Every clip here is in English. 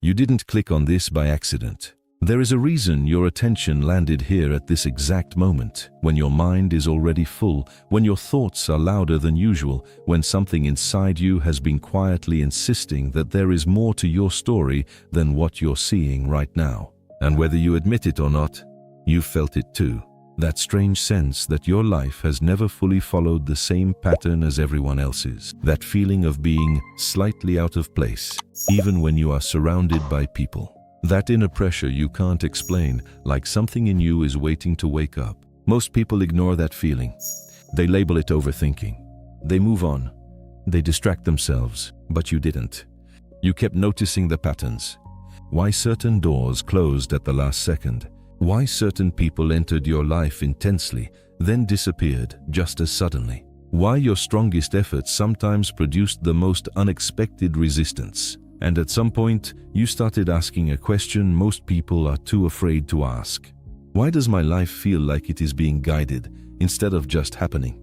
You didn't click on this by accident. There is a reason your attention landed here at this exact moment, when your mind is already full, when your thoughts are louder than usual, when something inside you has been quietly insisting that there is more to your story than what you're seeing right now. And whether you admit it or not, you've felt it too. That strange sense that your life has never fully followed the same pattern as everyone else's. That feeling of being slightly out of place, even when you are surrounded by people. That inner pressure you can't explain, like something in you is waiting to wake up. Most people ignore that feeling. They label it overthinking. They move on. They distract themselves, but you didn't. You kept noticing the patterns. Why certain doors closed at the last second. Why certain people entered your life intensely, then disappeared just as suddenly. Why your strongest efforts sometimes produced the most unexpected resistance. And at some point, you started asking a question most people are too afraid to ask. Why does my life feel like it is being guided instead of just happening?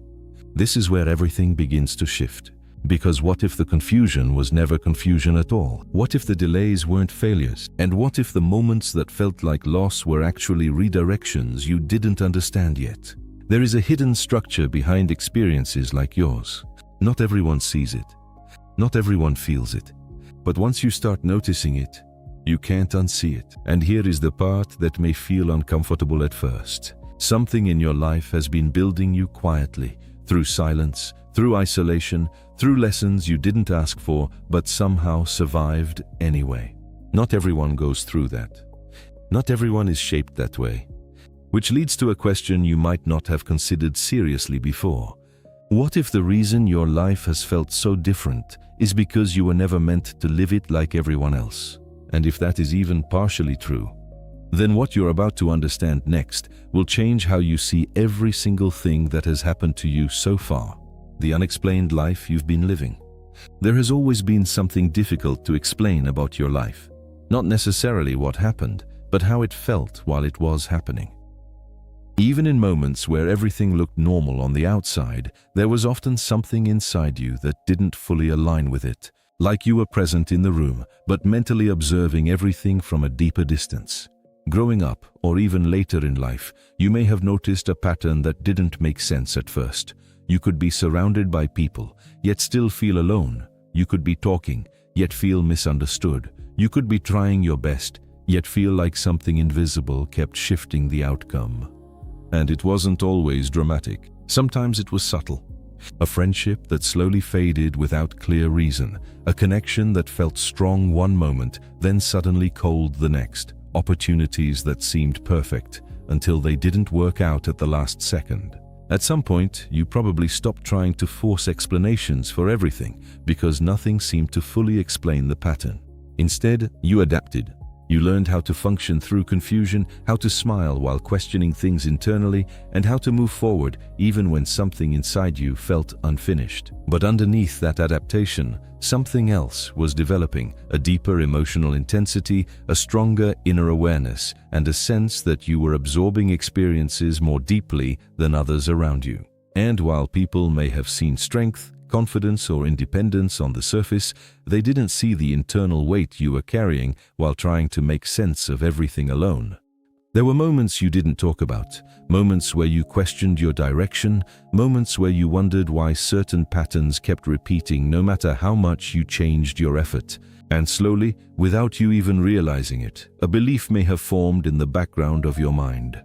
This is where everything begins to shift. Because what if the confusion was never confusion at all? What if the delays weren't failures? And what if the moments that felt like loss were actually redirections you didn't understand yet? There is a hidden structure behind experiences like yours. Not everyone sees it. Not everyone feels it. But once you start noticing it, you can't unsee it. And here is the part that may feel uncomfortable at first. Something in your life has been building you quietly, through silence, through isolation, through lessons you didn't ask for, but somehow survived anyway. Not everyone goes through that. Not everyone is shaped that way. Which leads to a question you might not have considered seriously before. What if the reason your life has felt so different is because you were never meant to live it like everyone else? And if that is even partially true, then what you're about to understand next will change how you see every single thing that has happened to you so far. The unexplained life you've been living. There has always been something difficult to explain about your life. Not necessarily what happened, but how it felt while it was happening. Even in moments where everything looked normal on the outside, there was often something inside you that didn't fully align with it, like you were present in the room, but mentally observing everything from a deeper distance. Growing up, or even later in life, you may have noticed a pattern that didn't make sense at first. You could be surrounded by people, yet still feel alone. You could be talking, yet feel misunderstood. You could be trying your best, yet feel like something invisible kept shifting the outcome. And it wasn't always dramatic. Sometimes it was subtle. A friendship that slowly faded without clear reason. A connection that felt strong one moment, then suddenly cold the next. Opportunities that seemed perfect until they didn't work out at the last second. At some point, you probably stopped trying to force explanations for everything because nothing seemed to fully explain the pattern. Instead, you adapted. You learned how to function through confusion, how to smile while questioning things internally, and how to move forward even when something inside you felt unfinished. But underneath that adaptation, something else was developing, a deeper emotional intensity, a stronger inner awareness, and a sense that you were absorbing experiences more deeply than others around you. And while people may have seen strength, confidence, or independence on the surface, they didn't see the internal weight you were carrying while trying to make sense of everything alone. There were moments you didn't talk about, moments where you questioned your direction, moments where you wondered why certain patterns kept repeating no matter how much you changed your effort. And slowly, without you even realizing it, a belief may have formed in the background of your mind.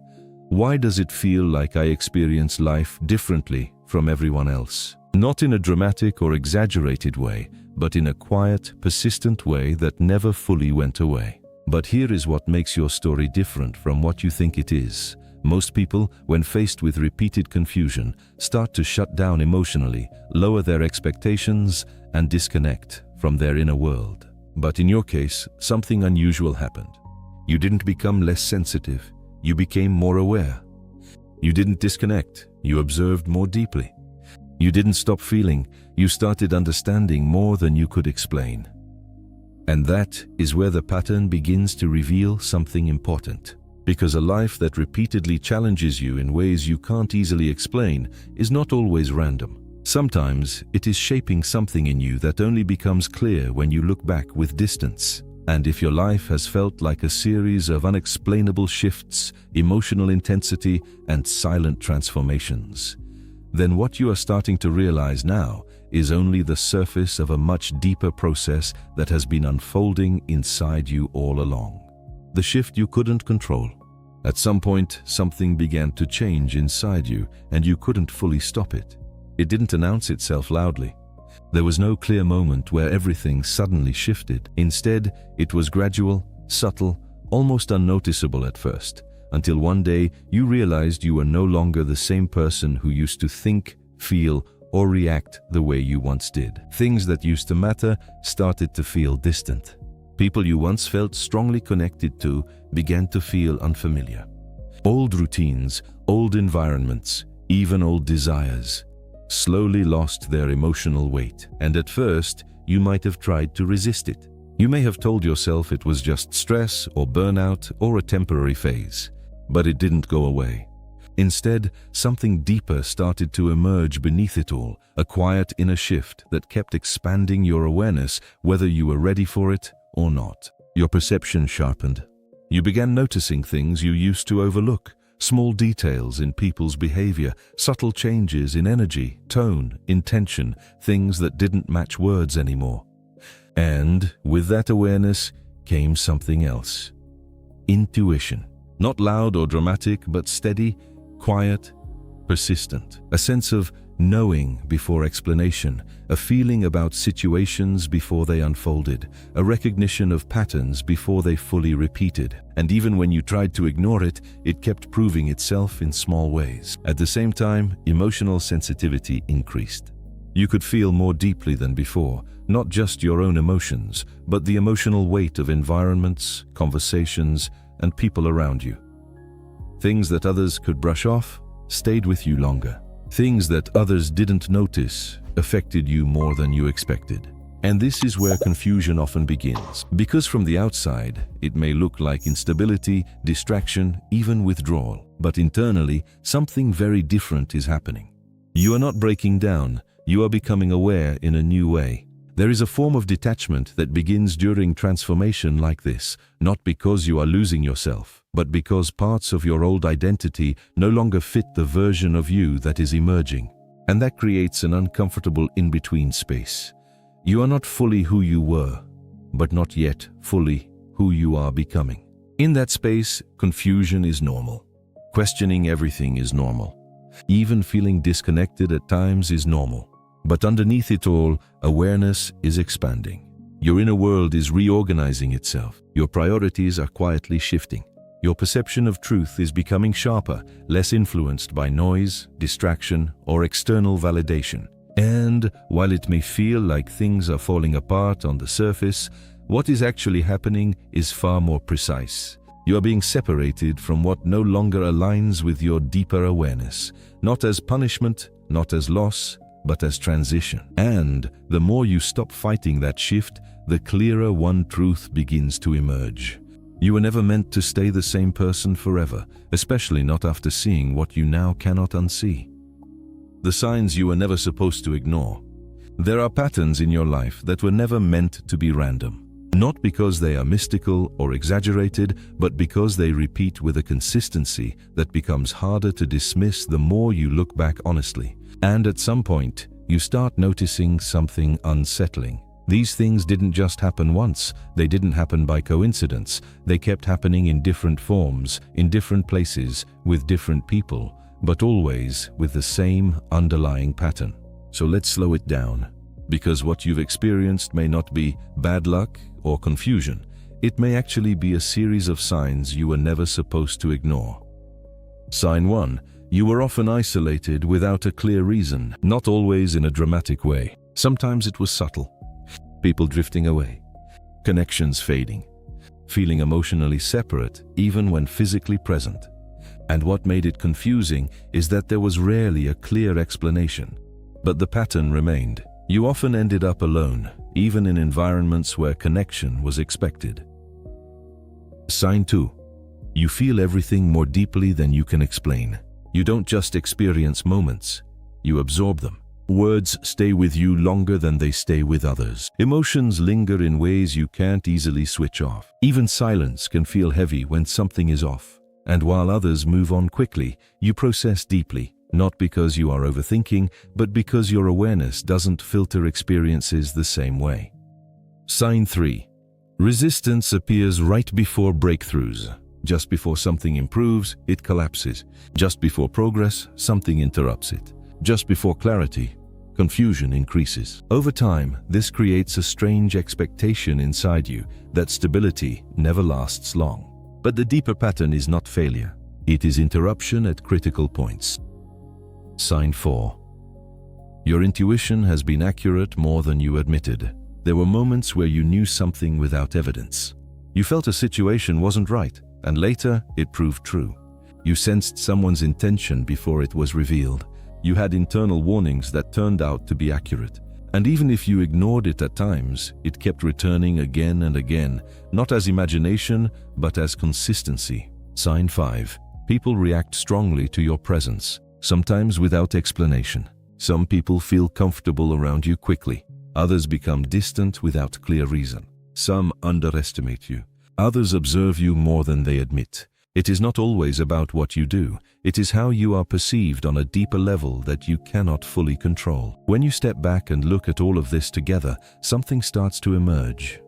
Why does it feel like I experience life differently from everyone else? Not in a dramatic or exaggerated way, but in a quiet, persistent way that never fully went away. But here is what makes your story different from what you think it is. Most people, when faced with repeated confusion, start to shut down emotionally, lower their expectations, and disconnect from their inner world. But in your case, something unusual happened. You didn't become less sensitive, you became more aware. You didn't disconnect, you observed more deeply. You didn't stop feeling, you started understanding more than you could explain. And that is where the pattern begins to reveal something important. Because a life that repeatedly challenges you in ways you can't easily explain is not always random. Sometimes it is shaping something in you that only becomes clear when you look back with distance. And if your life has felt like a series of unexplainable shifts, emotional intensity, and silent transformations, then what you are starting to realize now is only the surface of a much deeper process that has been unfolding inside you all along. The shift you couldn't control. At some point, something began to change inside you, and you couldn't fully stop it. It didn't announce itself loudly. There was no clear moment where everything suddenly shifted. Instead, it was gradual, subtle, almost unnoticeable at first, until one day you realized you were no longer the same person who used to think, feel, or react the way you once did. Things that used to matter started to feel distant. People you once felt strongly connected to began to feel unfamiliar. Old routines, old environments, even old desires slowly lost their emotional weight, and at first, you might have tried to resist it. You may have told yourself it was just stress or burnout or a temporary phase, but it didn't go away. Instead, something deeper started to emerge beneath it all, a quiet inner shift that kept expanding your awareness whether you were ready for it or not. Your perception sharpened. You began noticing things you used to overlook. Small details in people's behavior, subtle changes in energy, tone, intention, things that didn't match words anymore. And with that awareness came something else. Intuition. Not loud or dramatic, but steady, quiet, persistent. A sense of knowing before explanation, a feeling about situations before they unfolded, a recognition of patterns before they fully repeated. And even when you tried to ignore it, it kept proving itself in small ways. At the same time, emotional sensitivity increased. You could feel more deeply than before, not just your own emotions, but the emotional weight of environments, conversations, and people around you. Things that others could brush off stayed with you longer. Things that others didn't notice affected you more than you expected. And this is where confusion often begins. Because from the outside, it may look like instability, distraction, even withdrawal. But internally, something very different is happening. You are not breaking down, you are becoming aware in a new way. There is a form of detachment that begins during transformation like this, not because you are losing yourself, but because parts of your old identity no longer fit the version of you that is emerging. And that creates an uncomfortable in-between space. You are not fully who you were, but not yet fully who you are becoming. In that space, confusion is normal. Questioning everything is normal. Even feeling disconnected at times is normal. But underneath it all, awareness is expanding. Your inner world is reorganizing itself. Your priorities are quietly shifting. Your perception of truth is becoming sharper, less influenced by noise, distraction, or external validation. And while it may feel like things are falling apart on the surface, what is actually happening is far more precise. You are being separated from what no longer aligns with your deeper awareness, not as punishment, not as loss, but as transition. And the more you stop fighting that shift, the clearer one truth begins to emerge. You were never meant to stay the same person forever, especially not after seeing what you now cannot unsee. The signs you were never supposed to ignore. There are patterns in your life that were never meant to be random. Not because they are mystical or exaggerated, but because they repeat with a consistency that becomes harder to dismiss the more you look back honestly. And at some point, you start noticing something unsettling. These things didn't just happen once. They didn't happen by coincidence. They kept happening in different forms, in different places, with different people, but always with the same underlying pattern. So let's slow it down, because what you've experienced may not be bad luck or confusion. It may actually be a series of signs you were never supposed to ignore. Sign 1. You were often isolated without a clear reason, not always in a dramatic way. Sometimes it was subtle. People drifting away, connections fading, feeling emotionally separate even when physically present. And what made it confusing is that there was rarely a clear explanation. But the pattern remained. You often ended up alone, even in environments where connection was expected. Sign 2. You feel everything more deeply than you can explain. You don't just experience moments, you absorb them. Words stay with you longer than they stay with others. Emotions linger in ways you can't easily switch off. Even silence can feel heavy when something is off. And while others move on quickly, you process deeply, not because you are overthinking, but because your awareness doesn't filter experiences the same way. Sign 3. Resistance appears right before breakthroughs. Just before something improves, it collapses. Just before progress, something interrupts it. Just before clarity, confusion increases. Over time, this creates a strange expectation inside you that stability never lasts long. But the deeper pattern is not failure. It is interruption at critical points. Sign 4. Your intuition has been accurate more than you admitted. There were moments where you knew something without evidence. You felt a situation wasn't right, and later it proved true. You sensed someone's intention before it was revealed. You had internal warnings that turned out to be accurate. And even if you ignored it at times, it kept returning again and again, not as imagination, but as consistency. Sign 5. People react strongly to your presence, sometimes without explanation. Some people feel comfortable around you quickly. Others become distant without clear reason. Some underestimate you. Others observe you more than they admit. It is not always about what you do. It is how you are perceived on a deeper level that you cannot fully control. When you step back and look at all of this together, something starts to emerge.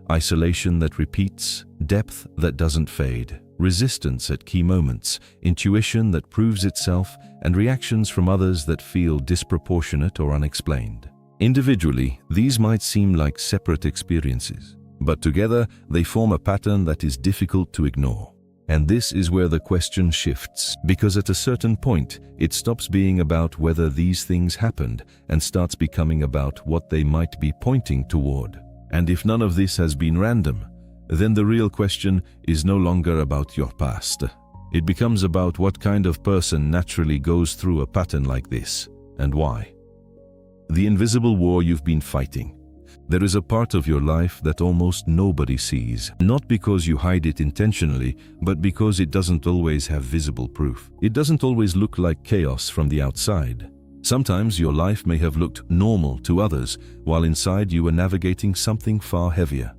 Isolation that repeats, depth that doesn't fade, resistance at key moments, intuition that proves itself, and reactions from others that feel disproportionate or unexplained. Individually, these might seem like separate experiences, but together they form a pattern that is difficult to ignore. And this is where the question shifts, because at a certain point, it stops being about whether these things happened and starts becoming about what they might be pointing toward. And if none of this has been random, then the real question is no longer about your past. It becomes about what kind of person naturally goes through a pattern like this, and why. The invisible war you've been fighting. There is a part of your life that almost nobody sees, not because you hide it intentionally, but because it doesn't always have visible proof. It doesn't always look like chaos from the outside. Sometimes your life may have looked normal to others, while inside you were navigating something far heavier.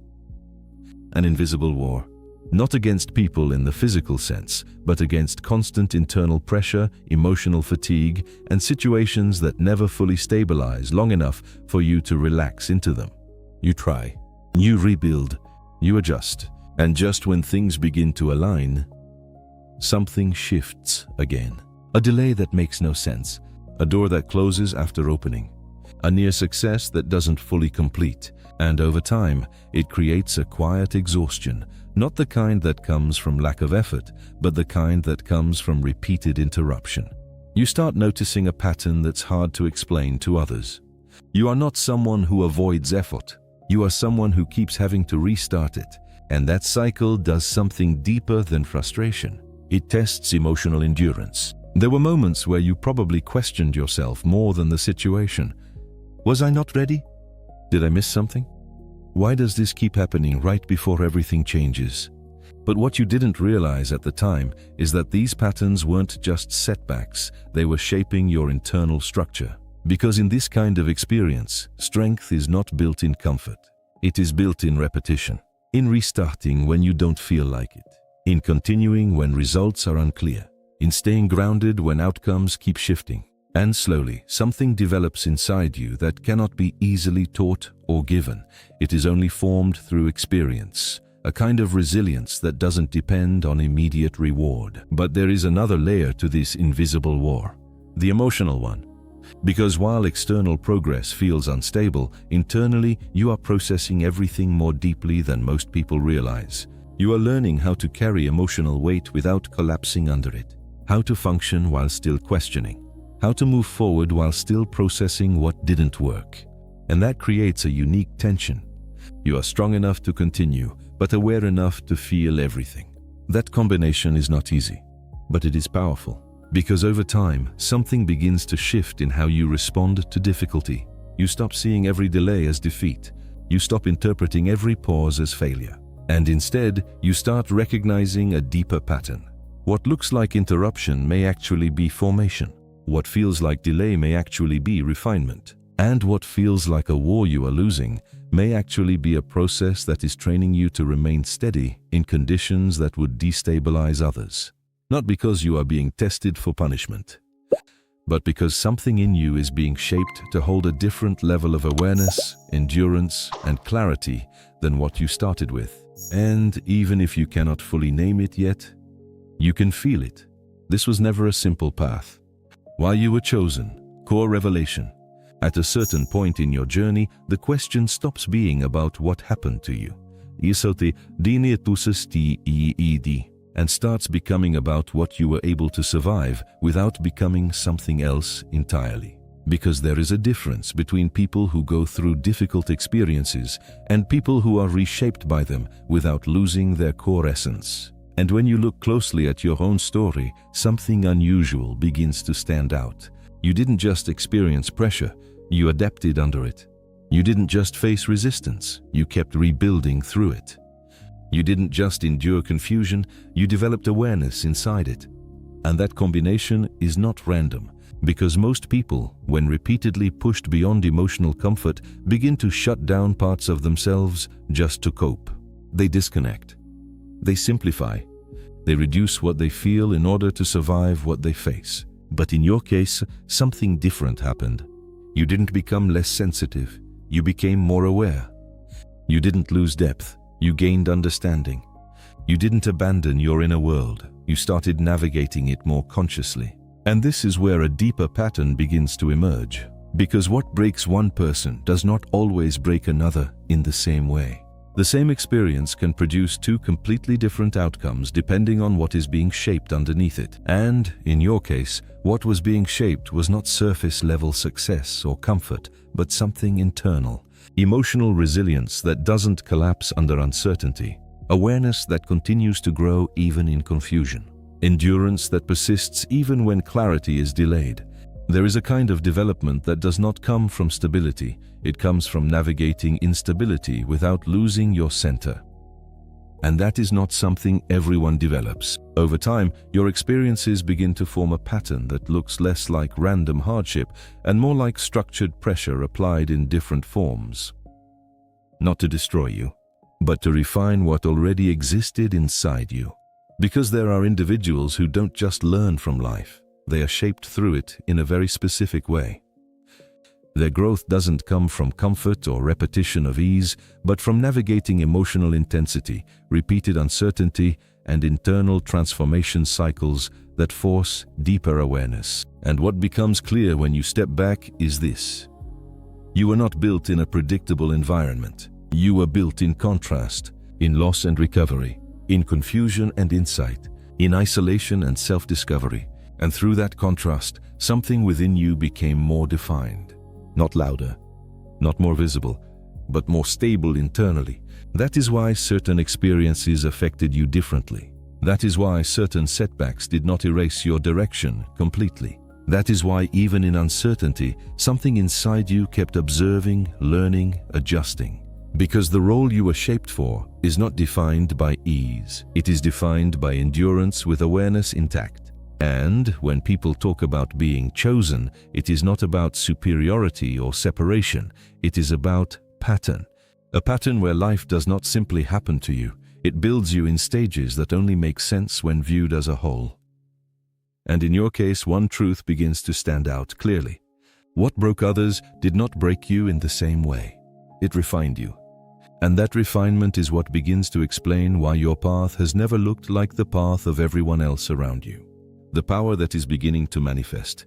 An invisible war. Not against people in the physical sense, but against constant internal pressure, emotional fatigue, and situations that never fully stabilize long enough for you to relax into them. You try, you rebuild, you adjust, and just when things begin to align, something shifts again. A delay that makes no sense, a door that closes after opening, a near success that doesn't fully complete, and over time, it creates a quiet exhaustion, not the kind that comes from lack of effort, but the kind that comes from repeated interruption. You start noticing a pattern that's hard to explain to others. You are not someone who avoids effort. You are someone who keeps having to restart it, and that cycle does something deeper than frustration. It tests emotional endurance. There were moments where you probably questioned yourself more than the situation. Was I not ready? Did I miss something? Why does this keep happening right before everything changes? But what you didn't realize at the time is that these patterns weren't just setbacks, they were shaping your internal structure. Because in this kind of experience, strength is not built in comfort. It is built in repetition, in restarting when you don't feel like it, in continuing when results are unclear, in staying grounded when outcomes keep shifting. And slowly, something develops inside you that cannot be easily taught or given. It is only formed through experience, a kind of resilience that doesn't depend on immediate reward. But there is another layer to this invisible war, the emotional one. Because while external progress feels unstable, internally you are processing everything more deeply than most people realize. You are learning how to carry emotional weight without collapsing under it, how to function while still questioning, how to move forward while still processing what didn't work. And that creates a unique tension. You are strong enough to continue, but aware enough to feel everything. That combination is not easy, but it is powerful. Because over time, something begins to shift in how you respond to difficulty. You stop seeing every delay as defeat. You stop interpreting every pause as failure. And instead, you start recognizing a deeper pattern. What looks like interruption may actually be formation. What feels like delay may actually be refinement. And what feels like a war you are losing may actually be a process that is training you to remain steady in conditions that would destabilize others. Not because you are being tested for punishment, but because something in you is being shaped to hold a different level of awareness, endurance, and clarity than what you started with. And even if you cannot fully name it yet, you can feel it. This was never a simple path. Why you were chosen, core revelation. At a certain point in your journey, the question stops being about what happened to you, and starts becoming about what you were able to survive without becoming something else entirely. Because there is a difference between people who go through difficult experiences and people who are reshaped by them without losing their core essence. And when you look closely at your own story, something unusual begins to stand out. You didn't just experience pressure, you adapted under it. You didn't just face resistance, you kept rebuilding through it. You didn't just endure confusion, you developed awareness inside it. And that combination is not random, because most people, when repeatedly pushed beyond emotional comfort, begin to shut down parts of themselves just to cope. They disconnect. They simplify. They reduce what they feel in order to survive what they face. But in your case, something different happened. You didn't become less sensitive. You became more aware. You didn't lose depth. You gained understanding. You didn't abandon your inner world. You started navigating it more consciously. And this is where a deeper pattern begins to emerge. Because what breaks one person does not always break another in the same way. The same experience can produce two completely different outcomes depending on what is being shaped underneath it. And, in your case, what was being shaped was not surface-level success or comfort, but something internal. Emotional resilience that doesn't collapse under uncertainty. Awareness that continues to grow even in confusion. Endurance that persists even when clarity is delayed. There is a kind of development that does not come from stability. It comes from navigating instability without losing your center. And that is not something everyone develops. Over time, your experiences begin to form a pattern that looks less like random hardship and more like structured pressure applied in different forms. Not to destroy you, but to refine what already existed inside you. Because there are individuals who don't just learn from life, they are shaped through it in a very specific way. Their growth doesn't come from comfort or repetition of ease, but from navigating emotional intensity, repeated uncertainty, and internal transformation cycles that force deeper awareness. And what becomes clear when you step back is this. You were not built in a predictable environment. You were built in contrast, in loss and recovery, in confusion and insight, in isolation and self-discovery. And through that contrast, something within you became more defined. Not louder, not more visible, but more stable internally. That is why certain experiences affected you differently. That is why certain setbacks did not erase your direction completely. That is why even in uncertainty, something inside you kept observing, learning, adjusting. Because the role you were shaped for is not defined by ease. It is defined by endurance with awareness intact. And when people talk about being chosen, it is not about superiority or separation. It is about pattern. A pattern where life does not simply happen to you. It builds you in stages that only make sense when viewed as a whole. And in your case, one truth begins to stand out clearly. What broke others did not break you in the same way. It refined you. And that refinement is what begins to explain why your path has never looked like the path of everyone else around you. The power that is beginning to manifest.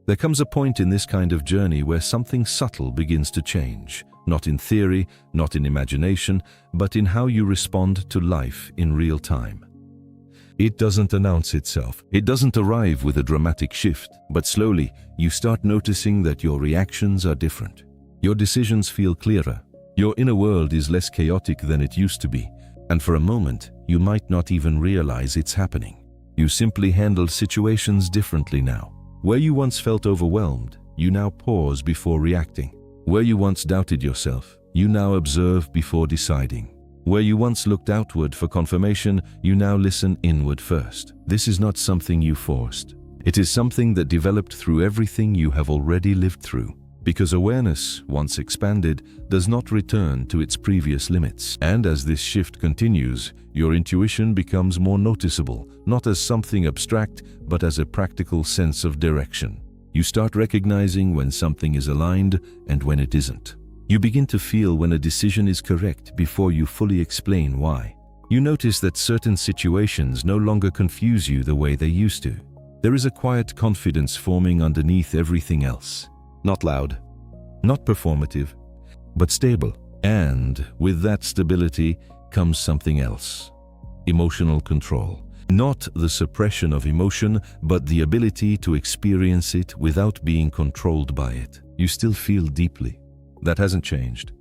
There comes a point in this kind of journey where something subtle begins to change, not in theory, not in imagination, but in how you respond to life in real time. It doesn't announce itself. It doesn't arrive with a dramatic shift, but slowly you start noticing that your reactions are different. Your decisions feel clearer. Your inner world is less chaotic than it used to be, and for a moment, you might not even realize it's happening. You simply handle situations differently now. Where you once felt overwhelmed, you now pause before reacting. Where you once doubted yourself, you now observe before deciding. Where you once looked outward for confirmation, you now listen inward first. This is not something you forced. It is something that developed through everything you have already lived through. Because awareness, once expanded, does not return to its previous limits. And as this shift continues, your intuition becomes more noticeable, not as something abstract, but as a practical sense of direction. You start recognizing when something is aligned and when it isn't. You begin to feel when a decision is correct before you fully explain why. You notice that certain situations no longer confuse you the way they used to. There is a quiet confidence forming underneath everything else. Not loud, not performative, but stable. And with that stability comes something else. Emotional control. Not the suppression of emotion, but the ability to experience it without being controlled by it. You still feel deeply. That hasn't changed.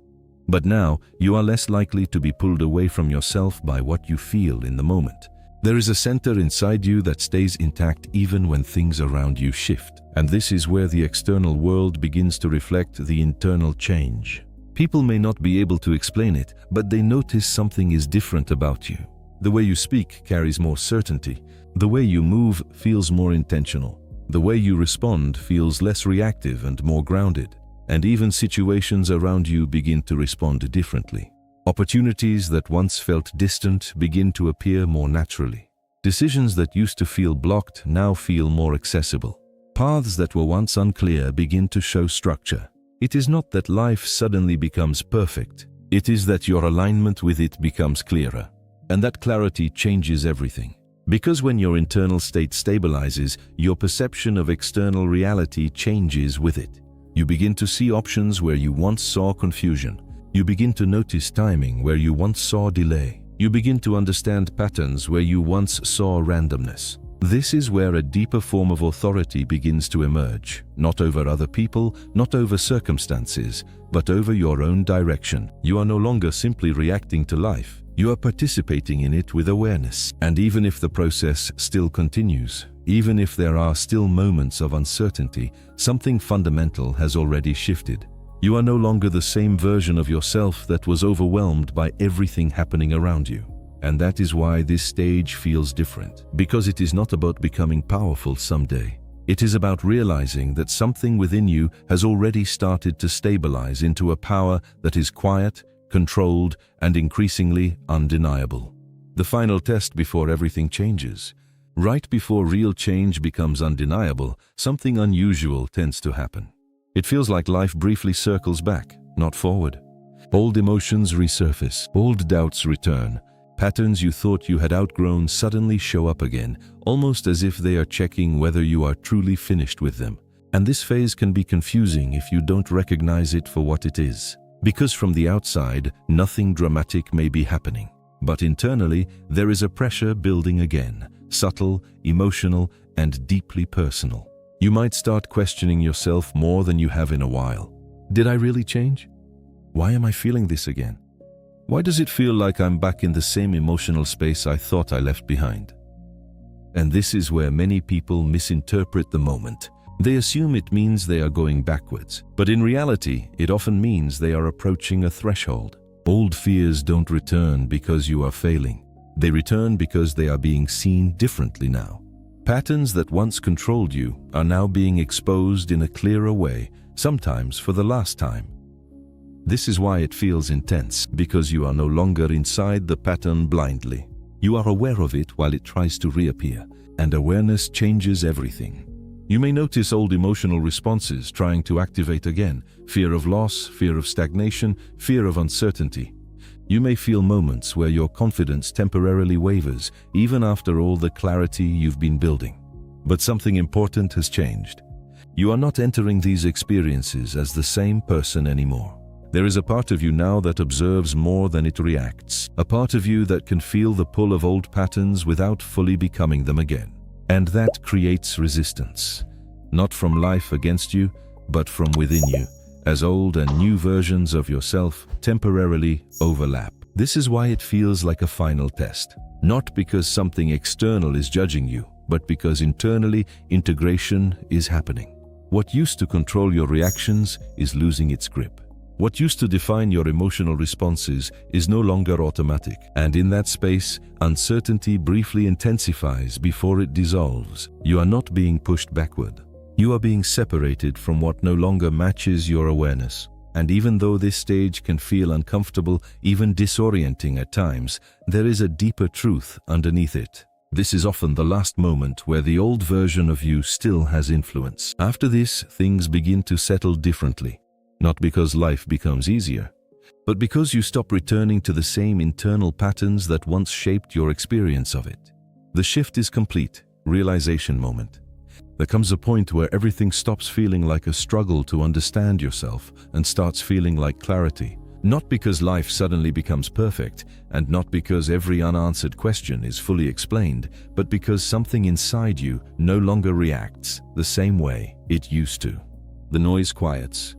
But now, you are less likely to be pulled away from yourself by what you feel in the moment. There is a center inside you that stays intact even when things around you shift. And this is where the external world begins to reflect the internal change. People may not be able to explain it, but they notice something is different about you. The way you speak carries more certainty. The way you move feels more intentional. The way you respond feels less reactive and more grounded. And even situations around you begin to respond differently. Opportunities that once felt distant begin to appear more naturally. Decisions that used to feel blocked now feel more accessible. Paths that were once unclear begin to show structure. It is not that life suddenly becomes perfect. It is that your alignment with it becomes clearer. And that clarity changes everything. Because when your internal state stabilizes, your perception of external reality changes with it. You begin to see options where you once saw confusion. You begin to notice timing where you once saw delay. You begin to understand patterns where you once saw randomness. This is where a deeper form of authority begins to emerge, not over other people, not over circumstances, but over your own direction. You are no longer simply reacting to life. You are participating in it with awareness. And even if the process still continues, even if there are still moments of uncertainty, something fundamental has already shifted. You are no longer the same version of yourself that was overwhelmed by everything happening around you. And that is why this stage feels different. Because it is not about becoming powerful someday. It is about realizing that something within you has already started to stabilize into a power that is quiet, controlled, and increasingly undeniable. The final test before everything changes. Right before real change becomes undeniable, something unusual tends to happen. It feels like life briefly circles back, not forward. Old emotions resurface, old doubts return. Patterns you thought you had outgrown suddenly show up again, almost as if they are checking whether you are truly finished with them. And this phase can be confusing if you don't recognize it for what it is. Because from the outside, nothing dramatic may be happening. But internally, there is a pressure building again, subtle, emotional, and deeply personal. You might start questioning yourself more than you have in a while. Did I really change? Why am I feeling this again? Why does it feel like I'm back in the same emotional space I thought I left behind? And this is where many people misinterpret the moment. They assume it means they are going backwards, but in reality, it often means they are approaching a threshold. Old fears don't return because you are failing. They return because they are being seen differently now. Patterns that once controlled you are now being exposed in a clearer way, sometimes for the last time. This is why it feels intense, because you are no longer inside the pattern blindly. You are aware of it while it tries to reappear, and awareness changes everything. You may notice old emotional responses trying to activate again: fear of loss, fear of stagnation, fear of uncertainty. You may feel moments where your confidence temporarily wavers, even after all the clarity you've been building. But something important has changed. You are not entering these experiences as the same person anymore. There is a part of you now that observes more than it reacts, a part of you that can feel the pull of old patterns without fully becoming them again. And that creates resistance, not from life against you, but from within you, as old and new versions of yourself temporarily overlap. This is why it feels like a final test, not because something external is judging you, but because internally integration is happening. What used to control your reactions is losing its grip. What used to define your emotional responses is no longer automatic, and in that space, uncertainty briefly intensifies before it dissolves. You are not being pushed backward. You are being separated from what no longer matches your awareness. And even though this stage can feel uncomfortable, even disorienting at times, there is a deeper truth underneath it. This is often the last moment where the old version of you still has influence. After this, things begin to settle differently. Not because life becomes easier, but because you stop returning to the same internal patterns that once shaped your experience of it. The shift is complete, realization moment. There comes a point where everything stops feeling like a struggle to understand yourself and starts feeling like clarity. Not because life suddenly becomes perfect, and not because every unanswered question is fully explained, but because something inside you no longer reacts the same way it used to. The noise quiets.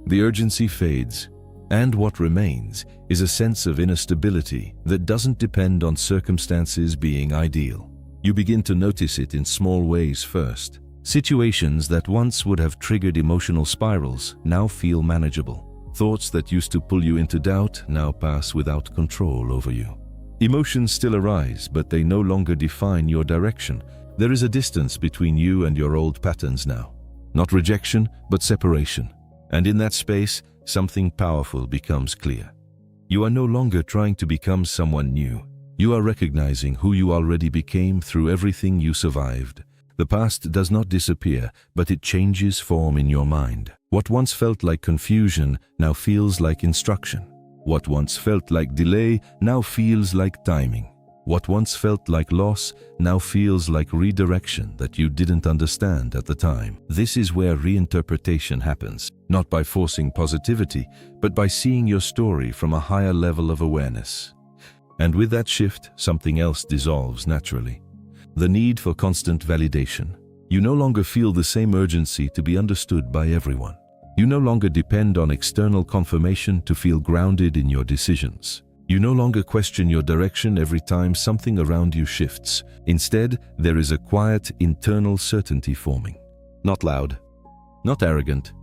The urgency fades, and what remains is a sense of inner stability that doesn't depend on circumstances being ideal. You begin to notice it in small ways first. Situations that once would have triggered emotional spirals now feel manageable. Thoughts that used to pull you into doubt now pass without control over you. Emotions still arise, but they no longer define your direction. There is a distance between you and your old patterns now. Not rejection, but separation. And in that space, something powerful becomes clear. You are no longer trying to become someone new. You are recognizing who you already became through everything you survived. The past does not disappear, but it changes form in your mind. What once felt like confusion now feels like instruction. What once felt like delay now feels like timing. What once felt like loss now feels like redirection that you didn't understand at the time. This is where reinterpretation happens, not by forcing positivity, but by seeing your story from a higher level of awareness. And with that shift, something else dissolves naturally. The need for constant validation. You no longer feel the same urgency to be understood by everyone. You no longer depend on external confirmation to feel grounded in your decisions. You no longer question your direction every time something around you shifts. Instead, there is a quiet, internal certainty forming. Not loud, not arrogant,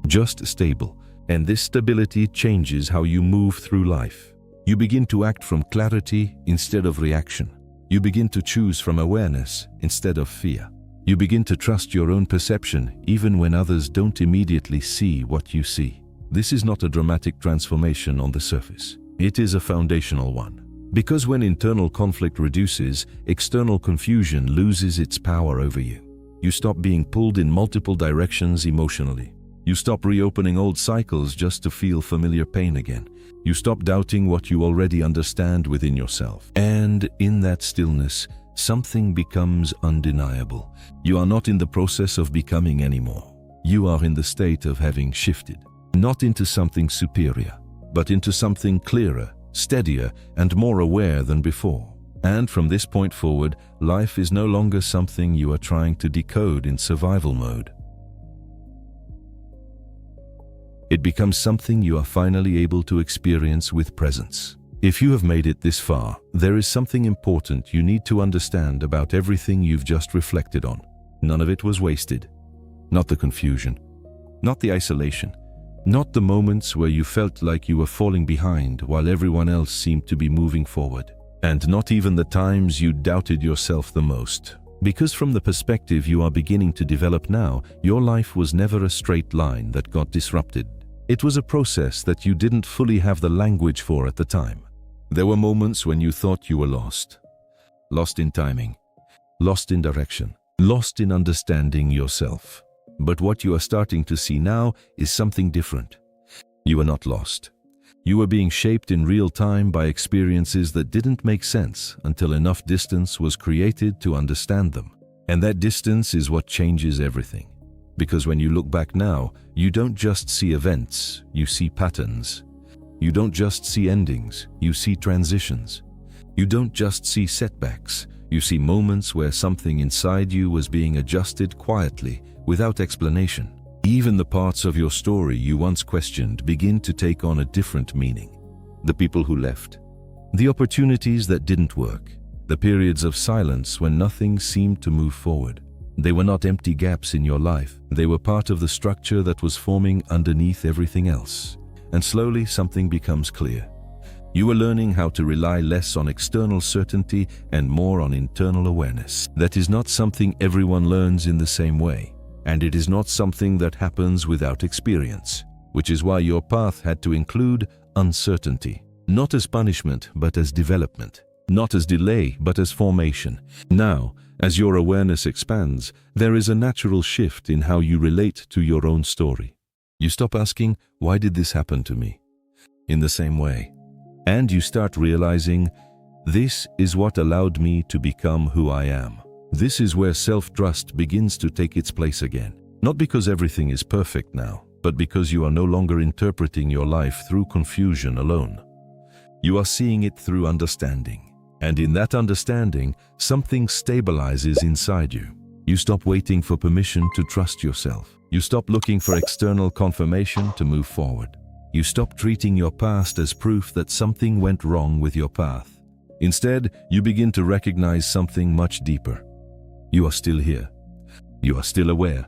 just stable. And this stability changes how you move through life. You begin to act from clarity instead of reaction. You begin to choose from awareness instead of fear. You begin to trust your own perception even when others don't immediately see what you see. This is not a dramatic transformation on the surface. It is a foundational one. Because when internal conflict reduces, external confusion loses its power over you. You stop being pulled in multiple directions emotionally. You stop reopening old cycles just to feel familiar pain again. You stop doubting what you already understand within yourself. And in that stillness, something becomes undeniable. You are not in the process of becoming anymore. You are in the state of having shifted, not into something superior, but into something clearer, steadier, and more aware than before. And from this point forward, life is no longer something you are trying to decode in survival mode. It becomes something you are finally able to experience with presence. If you have made it this far, there is something important you need to understand about everything you've just reflected on. None of it was wasted. Not the confusion, not the isolation, not the moments where you felt like you were falling behind while everyone else seemed to be moving forward. And not even the times you doubted yourself the most. Because from the perspective you are beginning to develop now, your life was never a straight line that got disrupted. It was a process that you didn't fully have the language for at the time. There were moments when you thought you were lost. Lost in timing, lost in direction, lost in understanding yourself. But what you are starting to see now is something different. You are not lost. You are being shaped in real time by experiences that didn't make sense until enough distance was created to understand them. And that distance is what changes everything. Because when you look back now, you don't just see events, you see patterns. You don't just see endings, you see transitions. You don't just see setbacks, you see moments where something inside you was being adjusted quietly, without explanation. Even the parts of your story you once questioned begin to take on a different meaning. The people who left, the opportunities that didn't work, the periods of silence when nothing seemed to move forward. They were not empty gaps in your life. They were part of the structure that was forming underneath everything else. and slowly something becomes clear. You are learning how to rely less on external certainty and more on internal awareness. That is not something everyone learns in the same way, and it is not something that happens without experience, which is why your path had to include uncertainty, not as punishment but as development, not as delay but as formation. Now, as your awareness expands, there is a natural shift in how you relate to your own story. You stop asking, "Why did this happen to me?" in the same way. And you start realizing, "This is what allowed me to become who I am." This is where self-trust begins to take its place again. Not because everything is perfect now, but because you are no longer interpreting your life through confusion alone. You are seeing it through understanding. And in that understanding, something stabilizes inside you. You stop waiting for permission to trust yourself. You stop looking for external confirmation to move forward. You stop treating your past as proof that something went wrong with your path. Instead, you begin to recognize something much deeper. You are still here. You are still aware.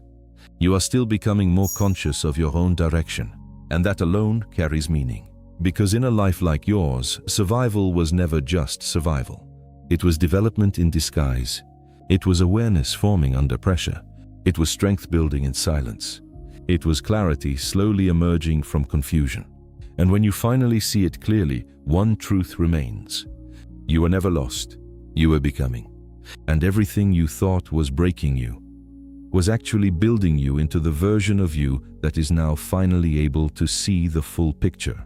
You are still becoming more conscious of your own direction. And that alone carries meaning. Because in a life like yours, survival was never just survival. It was development in disguise. It was awareness forming under pressure. It was strength building in silence. It was clarity slowly emerging from confusion. And when you finally see it clearly, one truth remains. You were never lost. You were becoming. And everything you thought was breaking you was actually building you into the version of you that is now finally able to see the full picture.